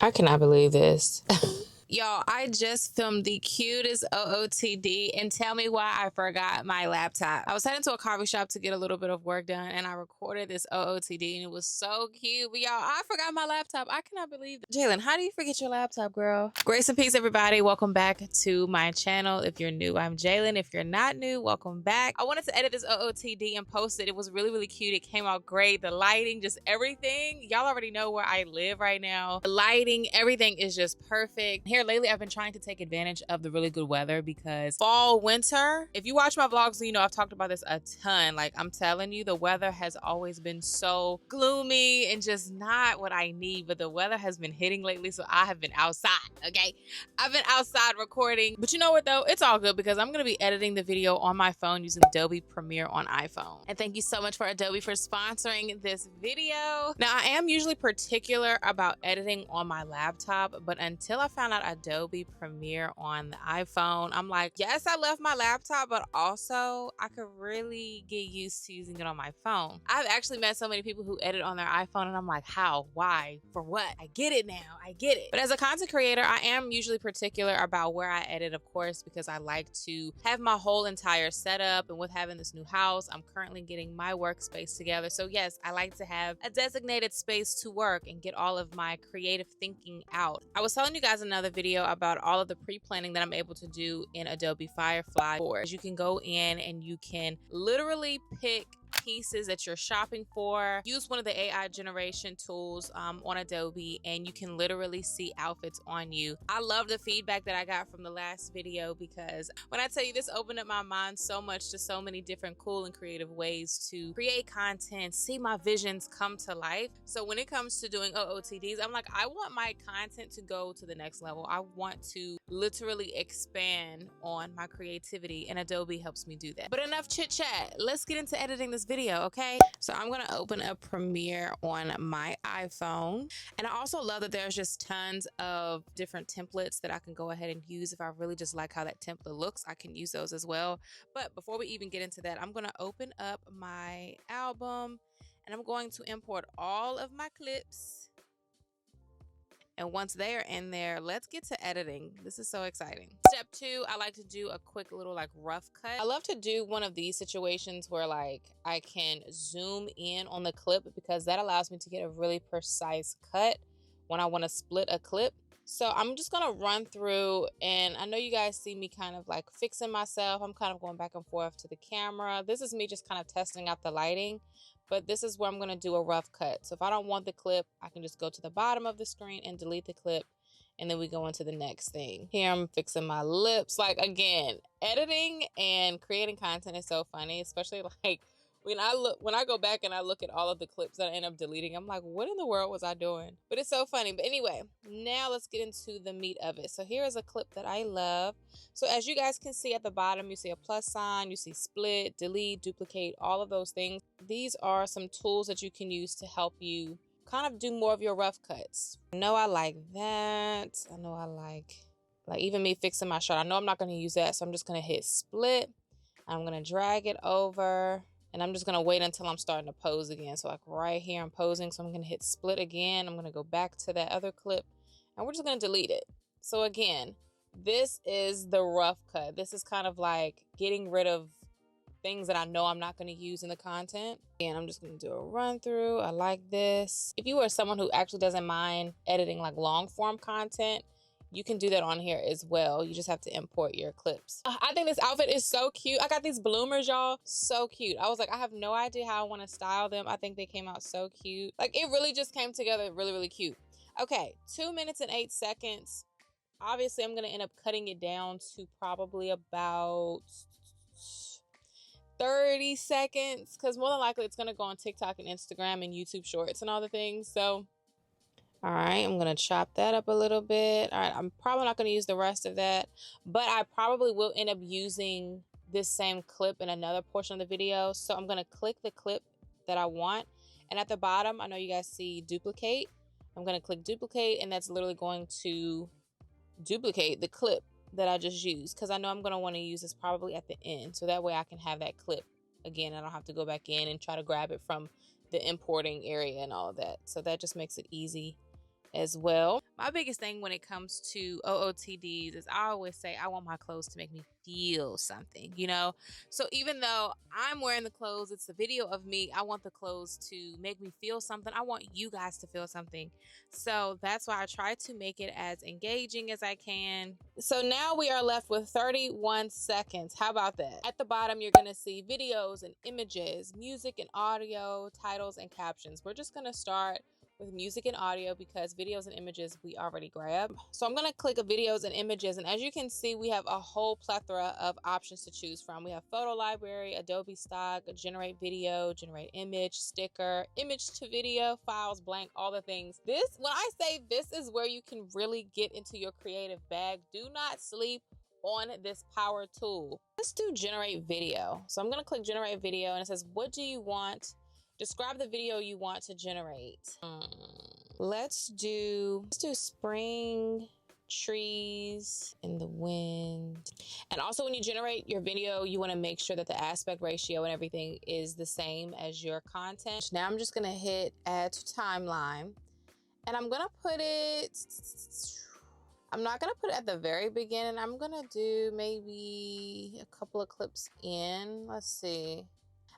I cannot believe this. Y'all, I just filmed the cutest OOTD, and tell me why I forgot my laptop. I was heading to a coffee shop to get a little bit of work done, and I recorded this OOTD, and it was so cute. But y'all, I forgot my laptop. I cannot believe it. Jalen, how do you forget your laptop, girl? Grace and peace, everybody. Welcome back to my channel. If you're new, I'm Jalen. If you're not new, welcome back. I wanted to edit this OOTD and post it. It was really, really cute. It came out great. The lighting, just everything. Y'all already know where I live right now. The lighting, everything is just perfect. Here lately, I've been trying to take advantage of the really good weather because fall, winter, if you watch my vlogs, you know I've talked about this a ton. Like, I'm telling you, the weather has always been so gloomy and just not what I need, but the weather has been hitting lately, so I have been outside, okay? I've been outside recording, but you know what though? It's all good because I'm gonna be editing the video on my phone using Adobe Premiere on iPhone. And thank you so much for Adobe for sponsoring this video. Now, I am usually particular about editing on my laptop, but until I found out Adobe Premiere on the iPhone, I'm like, yes, I left my laptop, but also I could really get used to using it on my phone. I've actually met so many people who edit on their iPhone, and I'm like, how, why, for what? I get it now, I get it. But as a content creator, I am usually particular about where I edit, of course, because I like to have my whole entire setup. And with having this new house, I'm currently getting my workspace together. So yes, I like to have a designated space to work and get all of my creative thinking out. I was telling you guys another video about all of the pre-planning that I'm able to do in Adobe Firefly. You can go in and you can literally pick pieces that you're shopping for, use one of the AI generation tools on Adobe, and you can literally see outfits on you. I love the feedback that I got from the last video because when I tell you, this opened up my mind so much to so many different cool and creative ways to create content, see my visions come to life. So when it comes to doing OOTDs, I'm like, I want my content to go to the next level. I want to literally expand on my creativity, and Adobe helps me do that. But enough chit chat, let's get into editing this video, okay? So I'm gonna open up Premiere on my iPhone, and I also love that there's just tons of different templates that I can go ahead and use. If I really just like how that template looks, I can use those as well. But before we even get into that, I'm gonna open up my album, and I'm going to import all of my clips. And once they are in there, let's get to editing. This is so exciting. Step 2, I like to do a quick little like rough cut. I love to do one of these situations where like I can zoom in on the clip because that allows me to get a really precise cut when I want to split a clip. So I'm just gonna run through, and I know you guys see me kind of like fixing myself. I'm kind of going back and forth to the camera. This is me just kind of testing out the lighting, but this is where I'm gonna do a rough cut. So if I don't want the clip, I can just go to the bottom of the screen and delete the clip, and then we go into the next thing. Here I'm fixing my lips. Like, again, editing and creating content is so funny, especially like when I go back and I look at all of the clips that I end up deleting, I'm like, what in the world was I doing? But it's so funny. But anyway, now let's get into the meat of it. So here is a clip that I love. So as you guys can see at the bottom, you see a plus sign, you see split, delete, duplicate, all of those things. These are some tools that you can use to help you kind of do more of your rough cuts. I know I like that. I know I like even me fixing my shirt. I know I'm not going to use that, so I'm just going to hit split. I'm going to drag it over. And I'm just going to wait until I'm starting to pose again. So like right here, I'm posing. So I'm going to hit split again. I'm going to go back to that other clip, and we're just going to delete it. So again, this is the rough cut. This is kind of like getting rid of things that I know I'm not going to use in the content. And I'm just going to do a run through. I like this. If you are someone who actually doesn't mind editing like long form content, you can do that on here as well. You just have to import your clips. I think this outfit is so cute. I got these bloomers, y'all. So cute. I was like, I have no idea how I want to style them. I think they came out so cute. Like, it really just came together really, really cute. Okay, 2 minutes and 8 seconds. Obviously, I'm going to end up cutting it down to probably about 30 seconds because more than likely it's going to go on TikTok and Instagram and YouTube Shorts and all the things. So all right, I'm going to chop that up a little bit. All right, I'm probably not going to use the rest of that, but I probably will end up using this same clip in another portion of the video. So I'm going to click the clip that I want. And at the bottom, I know you guys see duplicate. I'm going to click duplicate, and that's literally going to duplicate the clip that I just used because I know I'm going to want to use this probably at the end. So that way I can have that clip again. I don't have to go back in and try to grab it from the importing area and all of that. So that just makes it easy as well. My biggest thing when it comes to OOTDs is I always say I want my clothes to make me feel something, you know? So even though I'm wearing the clothes, it's a video of me, I want the clothes to make me feel something. I want you guys to feel something. So that's why I try to make it as engaging as I can. So now we are left with 31 seconds. How about that? At the bottom, you're gonna see videos and images, music and audio, titles and captions. We're just gonna start with music and audio because videos and images we already grabbed. So I'm gonna click videos and images, and as you can see, we have a whole plethora of options to choose from. We have photo library, Adobe stock, generate video, generate image, sticker, image to video, files, blank, all the things. This, when I say this is where you can really get into your creative bag, do not sleep on this power tool. Let's do generate video. So I'm gonna click generate video, and it says, what do you want? Describe the video you want to generate. Let's do spring, trees, in the wind. And also when you generate your video, you want to make sure that the aspect ratio and everything is the same as your content. Now I'm just going to hit add to timeline, and I'm going to put it, I'm not going to put it at the very beginning. I'm going to do maybe a couple of clips in. Let's see.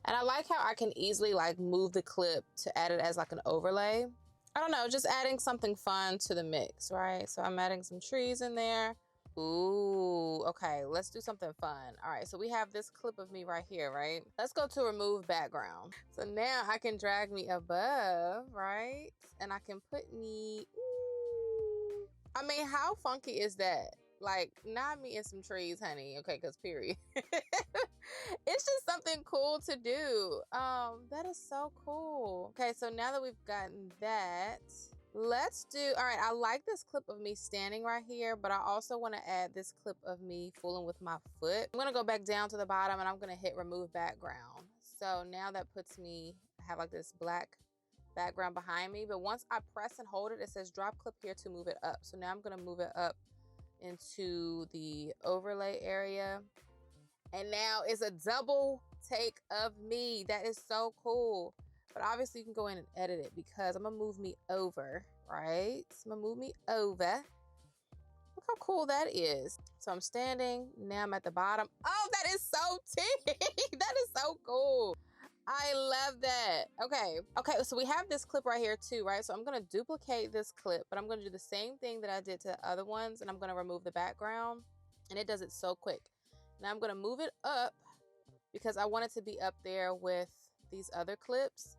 And I like how I can easily like move the clip to add it as like an overlay. I don't know, just adding something fun to the mix, right? So I'm adding some trees in there. Ooh, okay, let's do something fun. All right, so we have this clip of me right here, right? Let's go to remove background. So now I can drag me above, right? And I can put me, ooh. I mean, how funky is that? Like, not me in some trees, honey. Okay, because period. It's just something cool to do. That is so cool. Okay, so now that we've gotten that, let's do, all right, I like this clip of me standing right here, but I also want to add this clip of me fooling with my foot. I'm gonna go back down to the bottom, and I'm gonna hit remove background. So now that puts me, I have like this black background behind me, but once I press and hold it, it says drop clip here to move it up. So now I'm gonna move it up into the overlay area, and now it's a double take of me. That is so cool. But obviously you can go in and edit it because I'm gonna move me over, right? So I'm gonna move me over. Look how cool that is. So I'm standing, now I'm at the bottom. Oh, that is so tea. That is so cool. I love that. Okay, so we have this clip right here too, right? So I'm gonna duplicate this clip, but I'm gonna do the same thing that I did to the other ones, and I'm gonna remove the background, and it does it so quick. Now I'm gonna move it up because I want it to be up there with these other clips.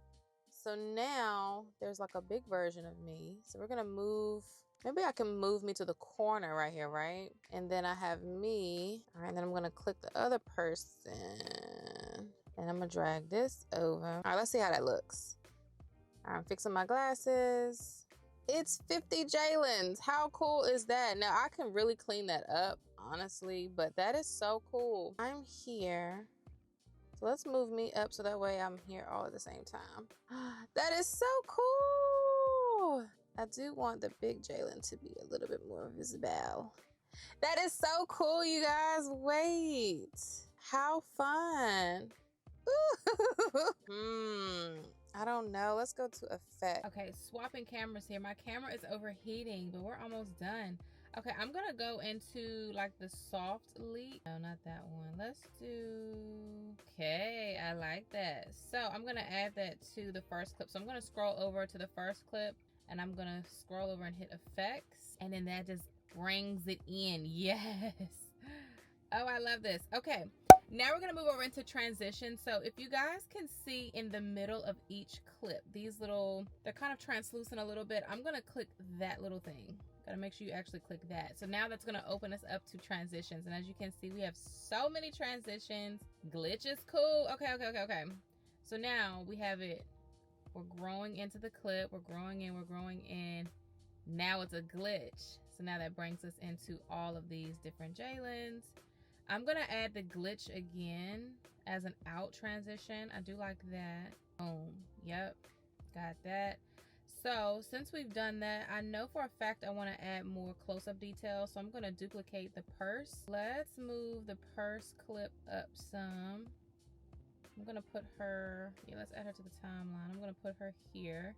So now there's like a big version of me. So we're gonna move, maybe I can move me to the corner right here, right? And then I have me, all right, and then I'm gonna click the other person. And I'm gonna drag this over. All right, let's see how that looks. All right, I'm fixing my glasses. It's 50 Jalen's. How cool is that? Now I can really clean that up, honestly, but that is so cool. I'm here. So let's move me up so that way I'm here all at the same time. That is so cool. I do want the big Jalen to be a little bit more visible. That is so cool, you guys. Wait, how fun. I don't know. Let's go to effect. Okay, swapping cameras here. My camera is overheating, but we're almost done. Okay, I'm gonna go into like the soft leak. No, not that one. Let's do, okay, I like that. So I'm gonna add that to the first clip. So I'm gonna scroll over to the first clip, and I'm gonna scroll over and hit effects, and then that just brings it in. Yes. Oh, I love this. Okay, now we're gonna move over into transition. So if you guys can see in the middle of each clip, these little, they're kind of translucent a little bit. I'm gonna click that little thing. Gotta make sure you actually click that. So now that's gonna open us up to transitions. And as you can see, we have so many transitions. Glitch is cool. Okay. So now we have it. We're growing into the clip. We're growing in. Now it's a glitch. So now that brings us into all of these different Jalens. I'm gonna add the glitch again as an out transition. I do like that. Boom. Yep. Got that. So since we've done that, I know for a fact I want to add more close-up detail. So I'm going to duplicate the purse. Let's move the purse clip up some. I'm going to put her, yeah, let's add her to the timeline. I'm going to put her here.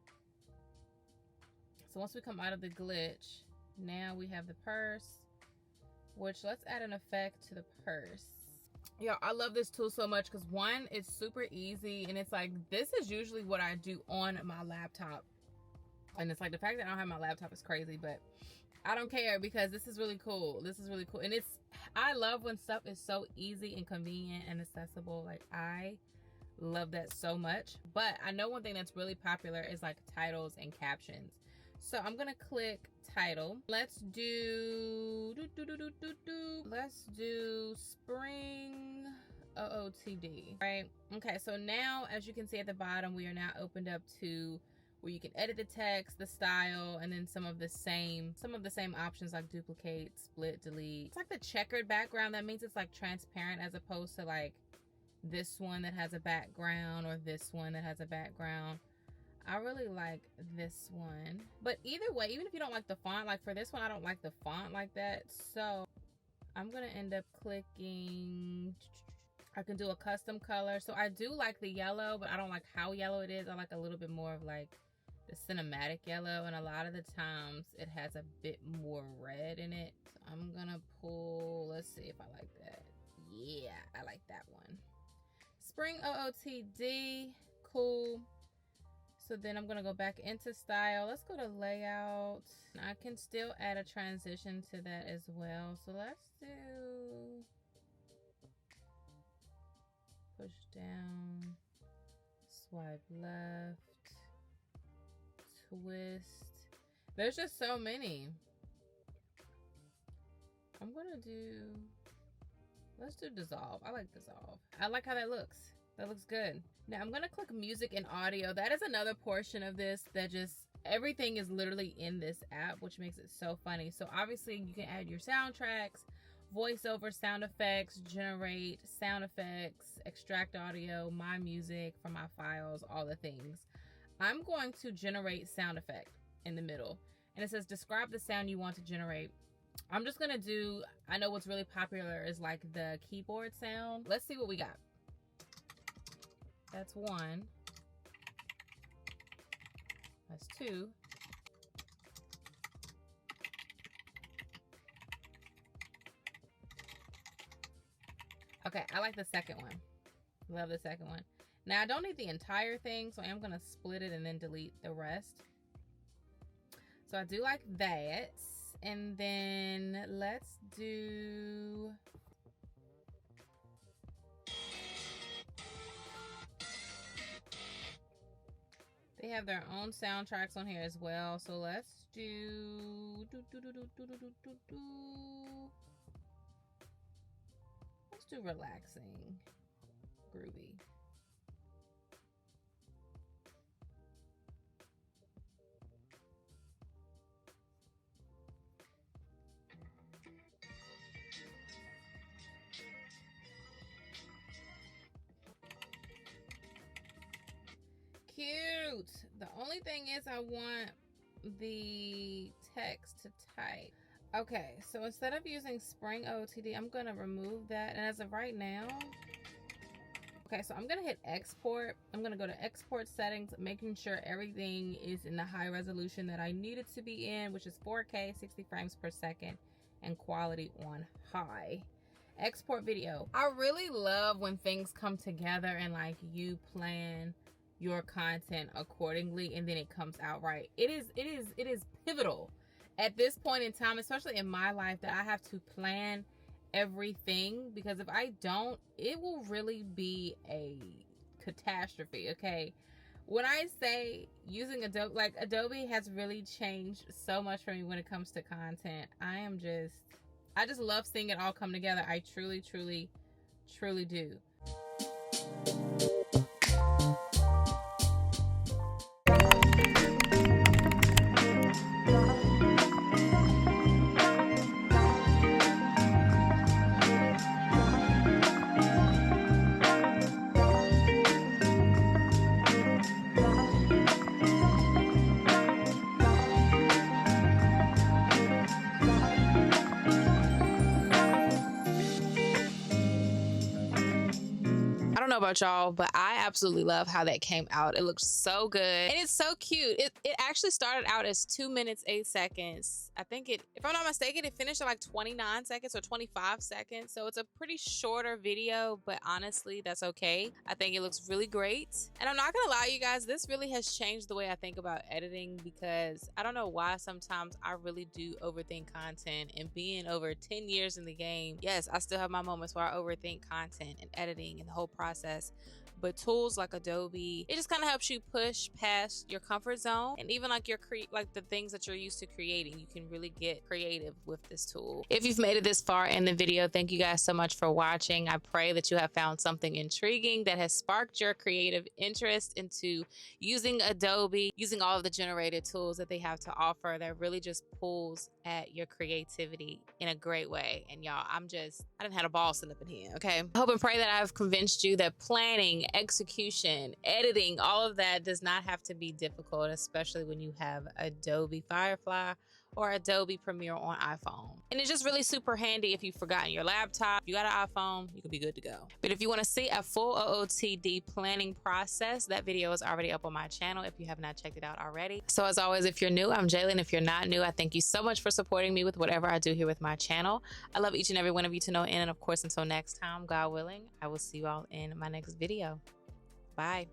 So once we come out of the glitch, now we have the purse, which let's add an effect to the purse. Yeah, I love this tool so much because one, it's super easy, and it's like, this is usually what I do on my laptop. And it's like, the fact that I don't have my laptop is crazy, but I don't care because this is really cool. This is really cool. And I love when stuff is so easy and convenient and accessible. Like, I love that so much. But I know one thing that's really popular is like titles and captions. So I'm gonna click title. Let's do spring OOTD, right? Okay, so now as you can see at the bottom, we are now opened up to where you can edit the text, the style, and then some of the same options like duplicate, split, delete. It's like the checkered background. That means it's like transparent as opposed to like this one that has a background or this one that has a background. I really like this one. But either way, even if you don't like the font, like for this one, I don't like the font like that. So I'm gonna end up clicking, I can do a custom color. So I do like the yellow, but I don't like how yellow it is. I like a little bit more of like the cinematic yellow, and a lot of the times it has a bit more red in it. So I'm gonna pull, let's see if I like that. Yeah, I like that one. Spring OOTD, cool. So then I'm gonna go back into style. Let's go to layout. I can still add a transition to that as well. So let's do push down, swipe left, twist. There's just so many. I'm gonna do, let's do dissolve. I like dissolve. I like how that looks. That looks good. Now I'm gonna click music and audio. That is another portion of this that just, everything is literally in this app, which makes it so funny. So obviously you can add your soundtracks, voiceover, sound effects, generate sound effects, extract audio, my music from my files, all the things. I'm going to generate sound effect in the middle. And it says describe the sound you want to generate. I'm just gonna do, I know what's really popular is like the keyboard sound. Let's see what we got. That's one. That's two. Okay, I like the second one. Love the second one. Now I don't need the entire thing, so I'm gonna split it and then delete the rest. So I do like that. And then let's do, they have their own soundtracks on here as well. So let's do, let's do relaxing, groovy. Cute. The only thing is I want the text to type. Okay, so instead of using Spring OOTD, I'm gonna remove that. And as of right now, okay, so I'm gonna hit export. I'm gonna go to export settings, making sure everything is in the high resolution that I need it to be in, which is 4K, 60 frames per second, and quality on high. Export video. I really love when things come together and like you plan your content accordingly and then it comes out right. It is pivotal at this point in time, especially in my life, that I have to plan everything, because if I don't, it will really be a catastrophe. Okay, when I say using Adobe, like Adobe has really changed so much for me when it comes to content. I just love seeing it all come together. I truly do. know about y'all, but I absolutely love how that came out. It looks so good and it's so cute. It actually started out as 2 minutes 8 seconds. I think if I'm not mistaken, it finished at like 29 seconds or 25 seconds. So it's a pretty shorter video, but honestly, that's okay. I think it looks really great. And I'm not gonna lie, you guys, this really has changed the way I think about editing, because I don't know why sometimes I really do overthink content. And being over 10 years in the game, yes, I still have my moments where I overthink content and editing and the whole process. But tools like Adobe, it just kind of helps you push past your comfort zone, and even like the things that you're used to creating, you can really get creative with this tool. If you've made it this far in the video, thank you guys so much for watching. I pray that you have found something intriguing that has sparked your creative interest into using Adobe, using all of the generated tools that they have to offer that really just pulls at your creativity in a great way. And y'all, I done had a ball sitting up in here, okay? I hope and pray that I've convinced you that planning, execution, editing, all of that does not have to be difficult, especially when you have Adobe Firefly or Adobe Premiere on iPhone. And it's just really super handy if you've forgotten your laptop. If you got an iPhone, you can be good to go. But if you want to see a full OOTD planning process, that video is already up on my channel if you have not checked it out already. So as always, if you're new, I'm Jalen. If you're not new, I thank you so much for supporting me with whatever I do here with my channel. I love each and every one of you to no end. And of course, until next time, God willing, I will see you all in my next video. Bye.